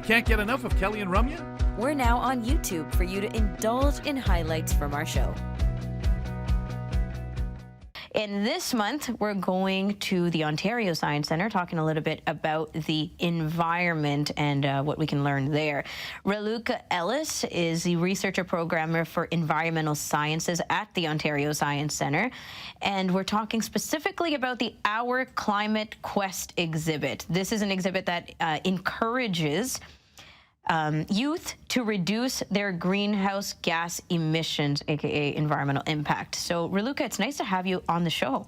Can't get enough of Kelly and Ramya? We're now on YouTube for you to indulge in highlights from our show. In this month, we're going to the Ontario Science Centre, talking a little bit about the environment and what we can learn there. Raluca Ellis is the researcher programmer for environmental sciences at the Ontario Science Centre, and we're talking specifically about the Our Climate Quest exhibit. This is an exhibit that encourages youth to reduce their greenhouse gas emissions, aka environmental impact. So, Raluca, it's nice to have you on the show.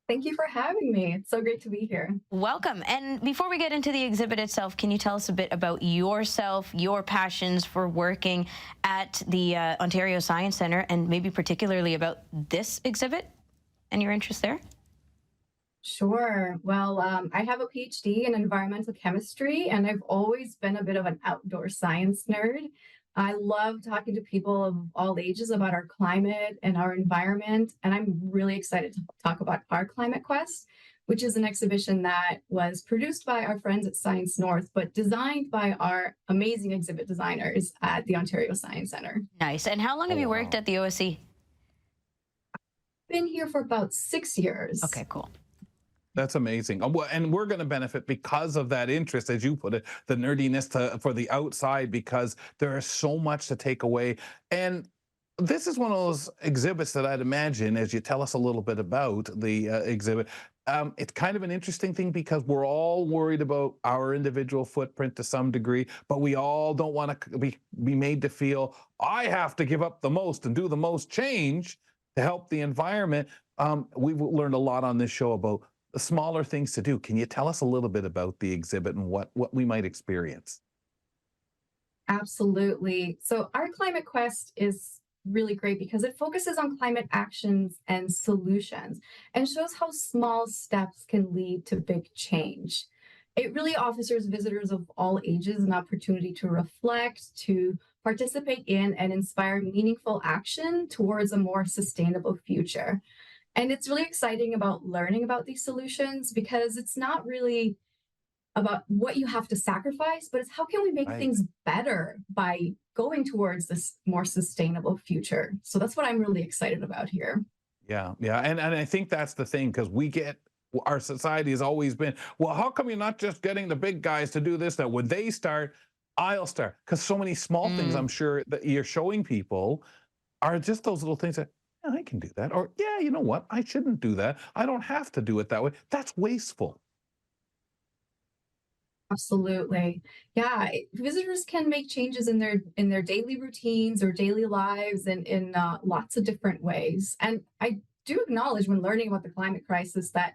Thank you for having me. It's so great to be here. Welcome. And before we get into the exhibit itself, can you tell us a bit about yourself, your passions for working at the Ontario Science Centre, and maybe particularly about this exhibit and your interest there? Sure. Well, I have a PhD in environmental chemistry, and I've always been a bit of an outdoor science nerd. I love talking to people of all ages about our climate and our environment, and I'm really excited to talk about Our Climate Quest, which is an exhibition that was produced by our friends at Science North, but designed by our amazing exhibit designers at the Ontario Science Centre. Nice. And how long have you worked at the OSC? I've been here for about 6 years. Okay, cool. That's amazing. And we're going to benefit because of that interest, as you put it, the nerdiness for the outside, because there is so much to take away. And this is one of those exhibits that I'd imagine, as you tell us a little bit about the exhibit, it's kind of an interesting thing because we're all worried about our individual footprint to some degree, but we all don't want to be made to feel, I have to give up the most and do the most change to help the environment. We've learned a lot on this show about the smaller things to do. Can you tell us a little bit about the exhibit and what we might experience? Absolutely. So Our Climate Quest is really great because it focuses on climate actions and solutions and shows how small steps can lead to big change. It really offers visitors of all ages an opportunity to reflect, to participate in, and inspire meaningful action towards a more sustainable future. And it's really exciting about learning about these solutions because it's not really about what you have to sacrifice, but it's how can we make things better by going towards this more sustainable future. So that's what I'm really excited about here. Yeah. And I think that's the thing, because our society has always been, well, how come you're not just getting the big guys to do this? That when they start, I'll start. Because so many small things I'm sure that you're showing people are just those little things that, I can do that. Or, yeah, you know what? I shouldn't do that. I don't have to do it that way. That's wasteful. Absolutely. Yeah, visitors can make changes in their daily routines or daily lives in lots of different ways. And I do acknowledge when learning about the climate crisis that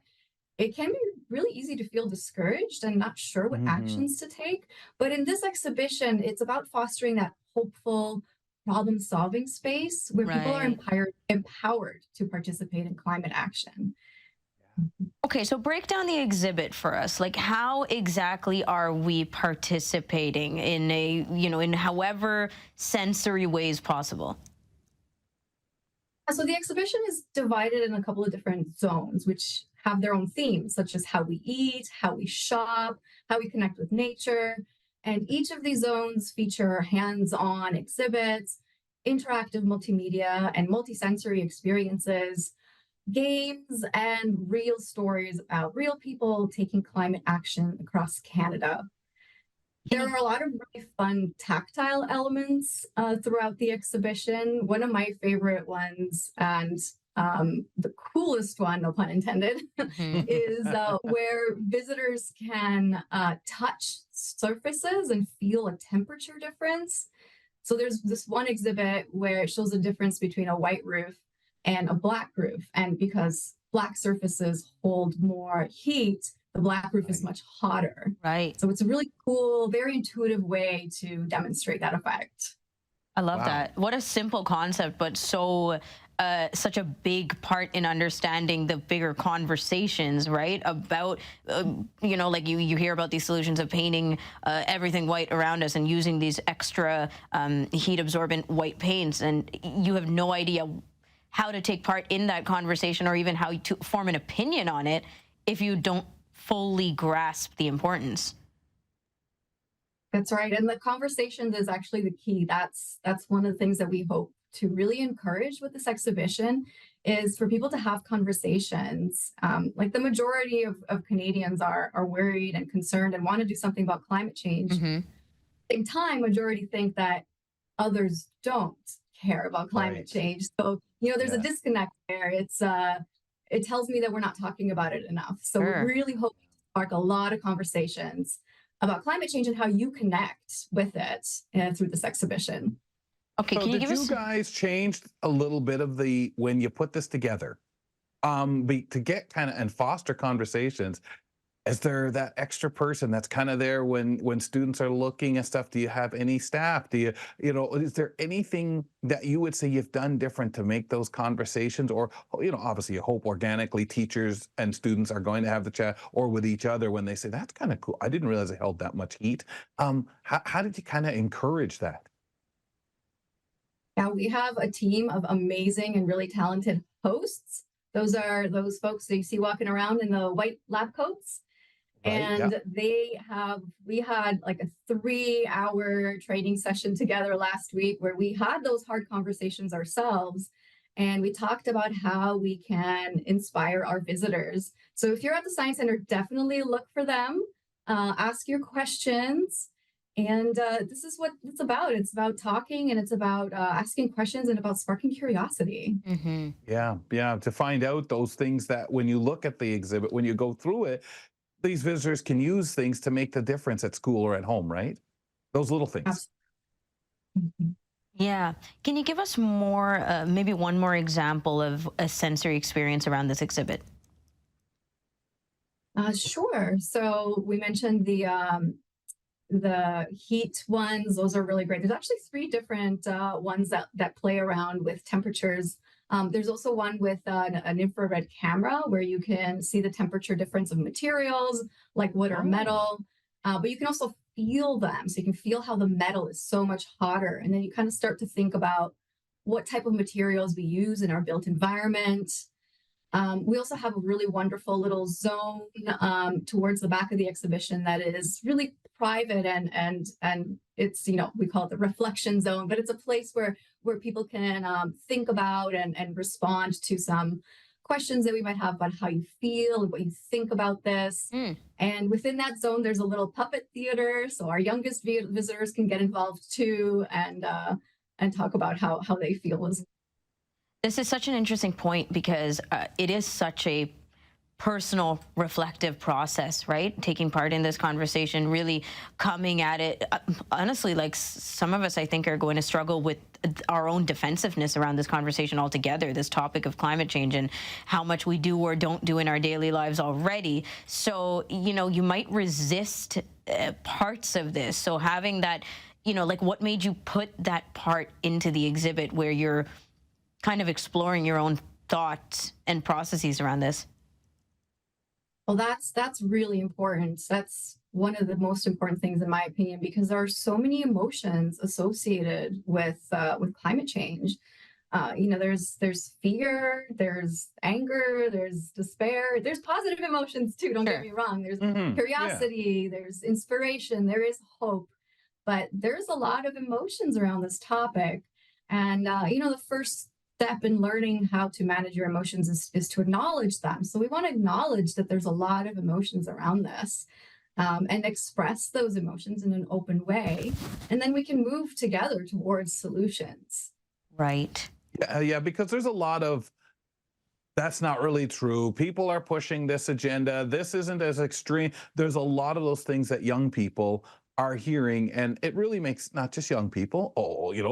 it can be really easy to feel discouraged and not sure what actions to take. But in this exhibition, it's about fostering that hopeful, problem-solving space where people are empowered to participate in climate action. Okay, so break down the exhibit for us. Like, how exactly are we participating in in however sensory ways possible? So the exhibition is divided in a couple of different zones, which have their own themes, such as how we eat, how we shop, how we connect with nature. And each of these zones feature hands-on exhibits, interactive multimedia and multisensory experiences, games, and real stories about real people taking climate action across Canada. There are a lot of really fun tactile elements throughout the exhibition. One of my favorite ones, and the coolest one, no pun intended, is where visitors can touch surfaces and feel a temperature difference. So there's this one exhibit where it shows the difference between a white roof and a black roof. And because black surfaces hold more heat, the black roof is much hotter. Right. So it's a really cool, very intuitive way to demonstrate that effect. I love that. What a simple concept, but such a big part in understanding the bigger conversations, right? About, like you hear about these solutions of painting everything white around us and using these extra heat absorbent white paints. And you have no idea how to take part in that conversation or even how to form an opinion on it if you don't fully grasp the importance. That's right. And the conversations is actually the key. That's one of the things that we hope to really encourage with this exhibition is for people to have conversations. Like the majority of Canadians are worried and concerned and want to do something about climate change. At Hmm. the same time, majority think that others don't care about climate Right. change. So, there's a Yeah. disconnect there. It tells me that we're not talking about it enough. So we're Sure. really hoping to spark a lot of conversations about climate change and how you connect with it through this exhibition. Okay, So can you did give you us? guys change a little bit of the when you put this together? To get kind of and foster conversations, is there that extra person that's kind of there when students are looking at stuff? Do you have any staff? Do is there anything that you would say you've done different to make those conversations? Or, obviously you hope organically teachers and students are going to have the chat or with each other when they say, that's kind of cool. I didn't realize it held that much heat. How did you kind of encourage that? Now we have a team of amazing and really talented hosts. Those are those folks that you see walking around in the white lab coats. Right. Yeah. And we had like a 3-hour training session together last week where we had those hard conversations ourselves. And we talked about how we can inspire our visitors. So if you're at the Science Center, definitely look for them, ask your questions. And this is what it's about. It's about talking and it's about asking questions and about sparking curiosity. Hmm. Yeah. Yeah. To find out those things that when you look at the exhibit, when you go through it, these visitors can use things to make the difference at school or at home, right? Those little things. Absolutely. Yeah. Can you give us more, maybe one more example of a sensory experience around this exhibit? Sure. So we mentioned the heat ones. Those are really great. There's actually 3 different ones that play around with temperatures. There's also one with an infrared camera where you can see the temperature difference of materials like wood or Oh, metal, but you can also feel them. So you can feel how the metal is so much hotter. And then you kind of start to think about what type of materials we use in our built environment. We also have a really wonderful little zone towards the back of the exhibition that is really private and it's we call it the reflection zone, but it's a place where people can think about and respond to some questions that we might have about how you feel and what you think about this. Mm. And within that zone, there's a little puppet theater, so our youngest visitors can get involved too and talk about how they feel as. This is such an interesting point because it is such a personal reflective process, right? Taking part in this conversation, really coming at it honestly, like some of us I think are going to struggle with our own defensiveness around this conversation altogether, this topic of climate change and how much we do or don't do in our daily lives already. So you might resist parts of this. So having that, like, what made you put that part into the exhibit where you're kind of exploring your own thoughts and processes around this? Well, that's really important. That's one of the most important things in my opinion, because there are so many emotions associated with climate change. There's fear, there's anger, there's despair, there's positive emotions too. Don't get Sure. me wrong. There's yeah. curiosity, there's inspiration, there is hope, but there's a lot of emotions around this topic. And the first step in learning how to manage your emotions is to acknowledge them. So we want to acknowledge that there's a lot of emotions around this, and express those emotions in an open way. And then we can move together towards solutions. Right. Yeah, because there's a lot of that's not really true. People are pushing this agenda. This isn't as extreme. There's a lot of those things that young people are hearing, and it really makes not just young people,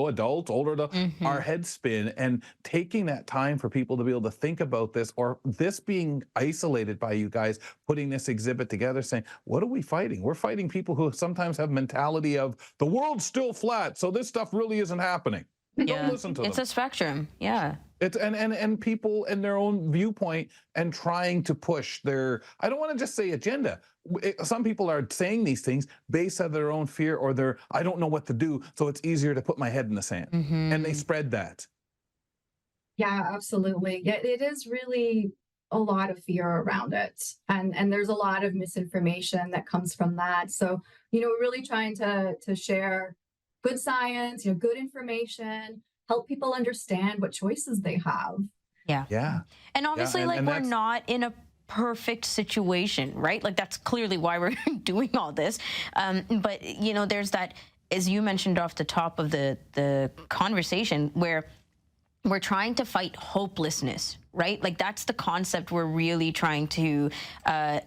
adults, older adults, our Hmm. heads spin. And taking that time for people to be able to think about this, or this being isolated by you guys, putting this exhibit together, saying, "What are we fighting? We're fighting people who sometimes have mentality of the world's still flat, so this stuff really isn't happening." Don't Yeah. listen to It's them. a spectrum. Yeah. It's and people in their own viewpoint and trying to push their, I don't want to just say agenda. Some people are saying these things based on their own fear or their, I don't know what to do, so it's easier to put my head in the sand. And they Hmm. spread that. Yeah, absolutely. Yeah, it is really a lot of fear around it, and there's a lot of misinformation that comes from that. So, we're really trying to share good science, good information, help people understand what choices they have. Yeah. Yeah. And obviously, and we're that's not in a perfect situation, right? Like, that's clearly why we're doing all this. But, there's that, as you mentioned off the top of the conversation, where we're trying to fight hopelessness, right? Like, that's the concept we're really trying to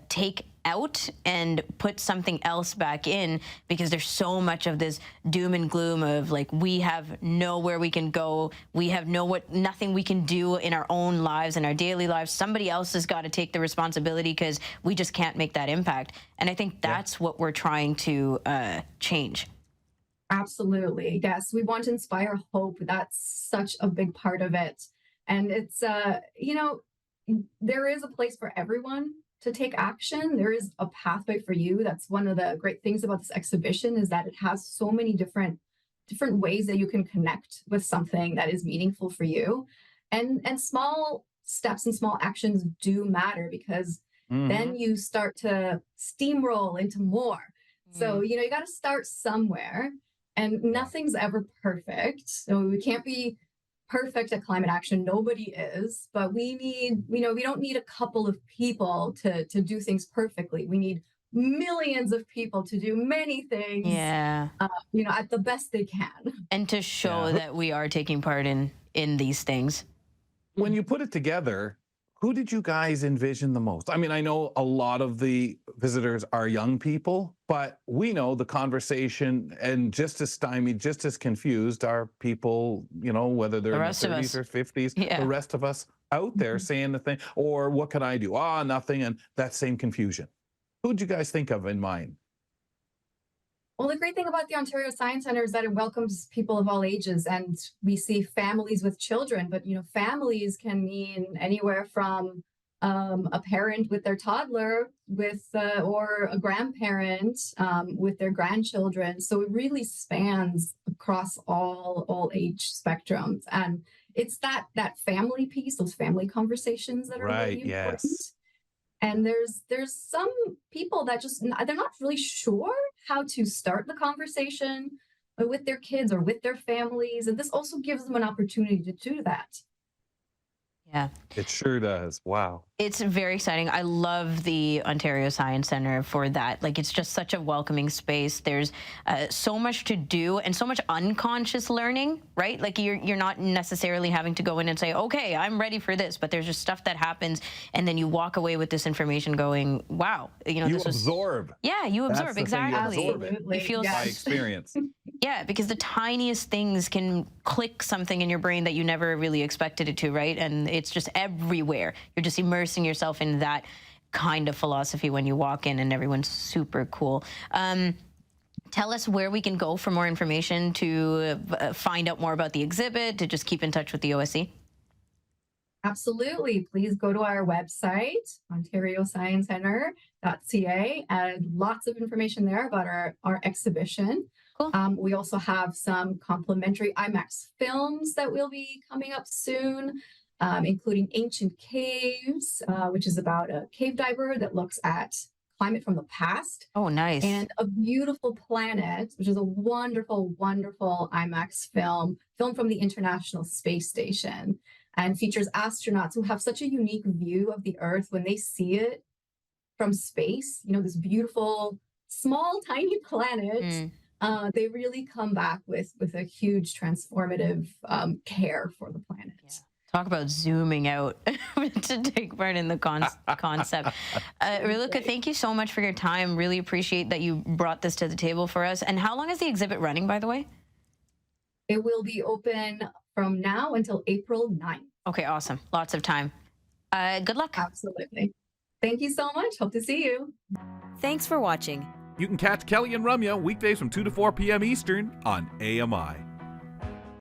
take out and put something else back in, because there's so much of this doom and gloom of like, we have nowhere we can go, we have nothing we can do in our own lives, in our daily lives. Somebody else has got to take the responsibility because we just can't make that impact. And I think that's what we're trying to change. Absolutely. Yes. We want to inspire hope. That's such a big part of it. And it's, there is a place for everyone to take action. There is a pathway for you. That's one of the great things about this exhibition, is that it has so many different ways that you can connect with something that is meaningful for you. And small steps and small actions do matter, because then you start to steamroll into more. So, you got to start somewhere. And nothing's ever perfect. So we can't be perfect at climate action. Nobody is. But we need, we don't need a couple of people to do things perfectly. We need millions of people to do many things, at the best they can. And to show that we are taking part in these things. When you put it together, who did you guys envision the most? I mean, I know a lot of the visitors are young people, but we know the conversation and just as stymied, just as confused are people, whether they're in their 30s or 50s, the rest of us out there saying the thing, or what can I do? Nothing. And that same confusion. Who'd you guys think of in mind? Well, the great thing about the Ontario Science Centre is that it welcomes people of all ages, and we see families with children, but families can mean anywhere from a parent with their toddler or a grandparent with their grandchildren. So it really spans across all age spectrums, and it's that family piece, those family conversations that are really important. And there's some people that they're not really sure how to start the conversation with their kids or with their families. And this also gives them an opportunity to do that. Yeah. It sure does. Wow. It's very exciting. I love the Ontario Science Centre for that. Like, it's just such a welcoming space. There's so much to do and so much unconscious learning, right? Like, you're not necessarily having to go in and say, okay, I'm ready for this, but there's just stuff that happens, and then you walk away with this information going, wow, you absorb. Yeah, you absorb. Exactly. You absorb it. You feel by experience. Yeah, because the tiniest things can click something in your brain that you never really expected it to, right? And it's just everywhere. You're just immersing yourself in that kind of philosophy when you walk in, and everyone's super cool. Tell us where we can go for more information, to find out more about the exhibit, to just keep in touch with the OSC. Absolutely. Please go to our website, ontariosciencecentre.ca, and lots of information there about our exhibition. Cool. We also have some complimentary IMAX films that will be coming up soon, including Ancient Caves, which is about a cave diver that looks at climate from the past. Oh, nice. And A Beautiful Planet, which is a wonderful, wonderful IMAX film from the International Space Station, and features astronauts who have such a unique view of the Earth when they see it from space. This beautiful, small, tiny planet. They really come back with a huge transformative care for the planet. Yeah. Talk about zooming out to take part in the concept. Raluca, thank you so much for your time. Really appreciate that you brought this to the table for us. And how long is the exhibit running, by the way? It will be open from now until April 9th. Okay, awesome. Lots of time. Good luck. Absolutely. Thank you so much. Hope to see you. Thanks for watching. You can catch Kelly and Ramya weekdays from 2 to 4 p.m. Eastern on AMI.